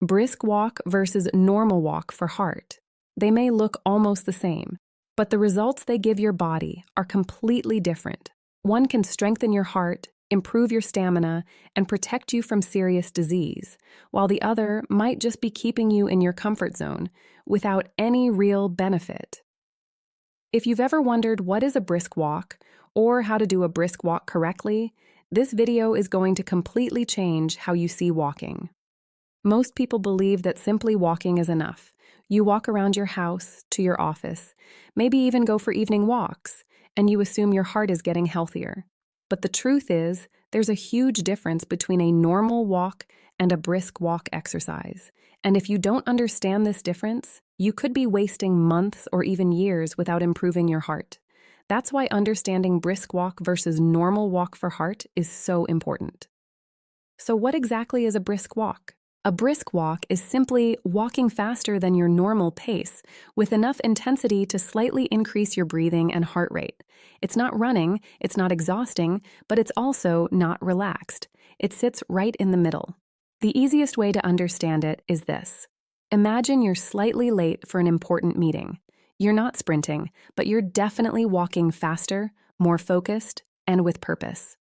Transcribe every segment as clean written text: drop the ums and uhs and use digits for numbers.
Brisk walk versus normal walk for heart. They may look almost the same, but the results they give your body are completely different. One can strengthen your heart, improve your stamina, and protect you from serious disease, while the other might just be keeping you in your comfort zone without any real benefit. If you've ever wondered what is a brisk walk or how to do a brisk walk correctly, this video is going to completely change how you see walking. Most people believe that simply walking is enough. You walk around your house, to your office, maybe even go for evening walks, and you assume your heart is getting healthier. But the truth is, there's a huge difference between a normal walk and a brisk walk exercise. And if you don't understand this difference, you could be wasting months or even years without improving your heart. That's why understanding brisk walk versus normal walk for heart is so important. So what exactly is a brisk walk? A brisk walk is simply walking faster than your normal pace, with enough intensity to slightly increase your breathing and heart rate. It's not running, it's not exhausting, but it's also not relaxed. It sits right in the middle. The easiest way to understand it is this. Imagine you're slightly late for an important meeting. You're not sprinting, but you're definitely walking faster, more focused, and with purpose.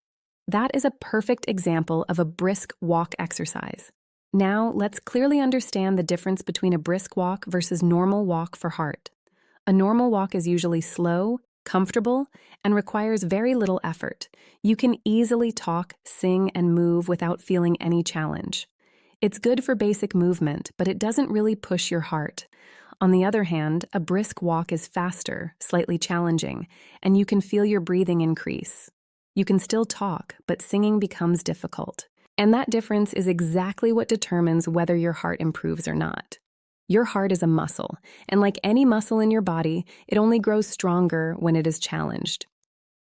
That is a perfect example of a brisk walk exercise. Now, let's clearly understand the difference between a brisk walk versus normal walk for heart. A normal walk is usually slow, comfortable, and requires very little effort. You can easily talk, sing, and move without feeling any challenge. It's good for basic movement, but it doesn't really push your heart. On the other hand, a brisk walk is faster, slightly challenging, and you can feel your breathing increase. You can still talk, but singing becomes difficult. And that difference is exactly what determines whether your heart improves or not. Your heart is a muscle, and like any muscle in your body, it only grows stronger when it is challenged.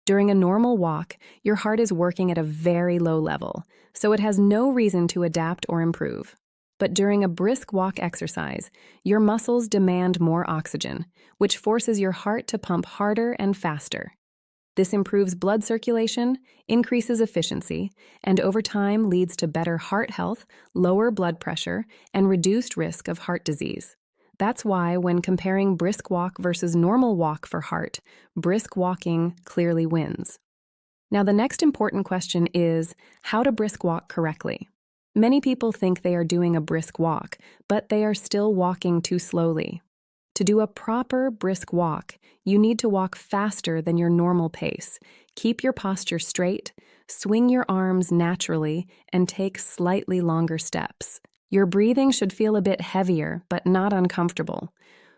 During a normal walk, your heart is working at a very low level, so it has no reason to adapt or improve. But during a brisk walk exercise, your muscles demand more oxygen, which forces your heart to pump harder and faster. This improves blood circulation, increases efficiency, and over time leads to better heart health, lower blood pressure, and reduced risk of heart disease. That's why when comparing brisk walk versus normal walk for heart, brisk walking clearly wins. Now, the next important question is how to brisk walk correctly. Many people think they are doing a brisk walk, but they are still walking too slowly. To do a proper brisk walk, you need to walk faster than your normal pace. Keep your posture straight, swing your arms naturally, and take slightly longer steps. Your breathing should feel a bit heavier, but not uncomfortable.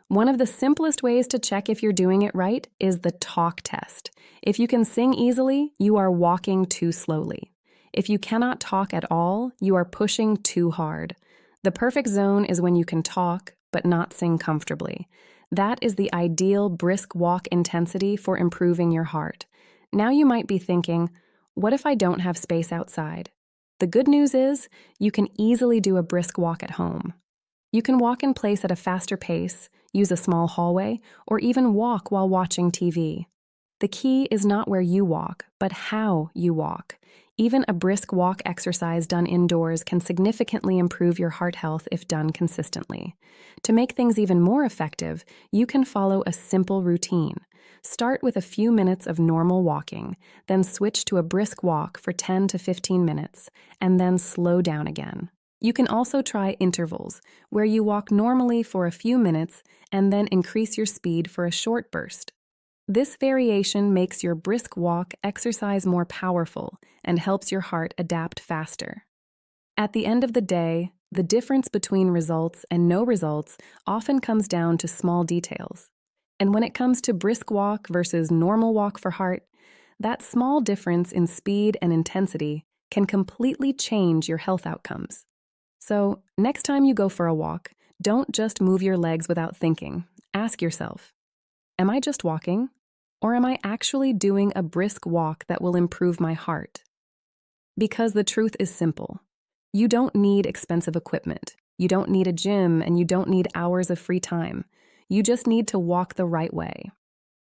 One of the simplest ways to check if you're doing it right is the talk test. If you can sing easily, you are walking too slowly. If you cannot talk at all, you are pushing too hard. The perfect zone is when you can talk, but not sing comfortably. That is the ideal brisk walk intensity for improving your heart. Now you might be thinking, what if I don't have space outside? The good news is you can easily do a brisk walk at home. You can walk in place at a faster pace, use a small hallway, or even walk while watching TV. The key is not where you walk, but how you walk. Even a brisk walk exercise done indoors can significantly improve your heart health if done consistently. To make things even more effective, you can follow a simple routine. Start with a few minutes of normal walking, then switch to a brisk walk for 10 to 15 minutes, and then slow down again. You can also try intervals, where you walk normally for a few minutes and then increase your speed for a short burst. This variation makes your brisk walk exercise more powerful and helps your heart adapt faster. At the end of the day, the difference between results and no results often comes down to small details. And when it comes to brisk walk versus normal walk for heart, that small difference in speed and intensity can completely change your health outcomes. So, next time you go for a walk, don't just move your legs without thinking. Ask yourself, am I just walking? Or am I actually doing a brisk walk that will improve my heart? Because the truth is simple. You don't need expensive equipment. You don't need a gym, and you don't need hours of free time. You just need to walk the right way.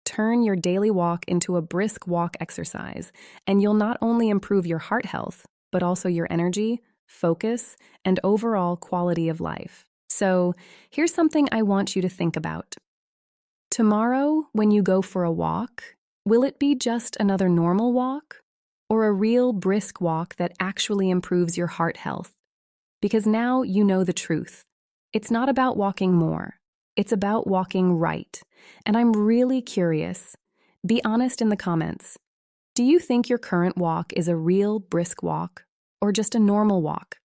Turn your daily walk into a brisk walk exercise, and you'll not only improve your heart health, but also your energy, focus, and overall quality of life. So, here's something I want you to think about. Tomorrow, when you go for a walk, will it be just another normal walk or a real brisk walk that actually improves your heart health? Because now you know the truth. It's not about walking more. It's about walking right. And I'm really curious. Be honest in the comments. Do you think your current walk is a real brisk walk or just a normal walk?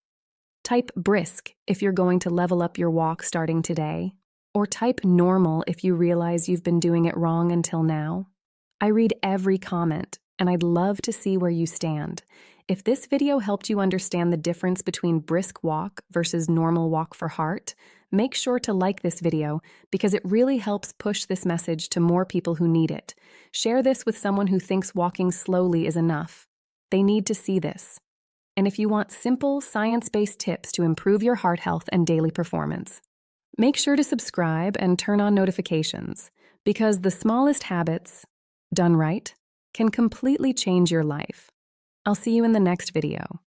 Type brisk if you're going to level up your walk starting today, or type normal if you realize you've been doing it wrong until now. I read every comment, and I'd love to see where you stand. If this video helped you understand the difference between brisk walk versus normal walk for heart, make sure to like this video because it really helps push this message to more people who need it. Share this with someone who thinks walking slowly is enough. They need to see this. And if you want simple, science-based tips to improve your heart health and daily performance, make sure to subscribe and turn on notifications because the smallest habits, done right, can completely change your life. I'll see you in the next video.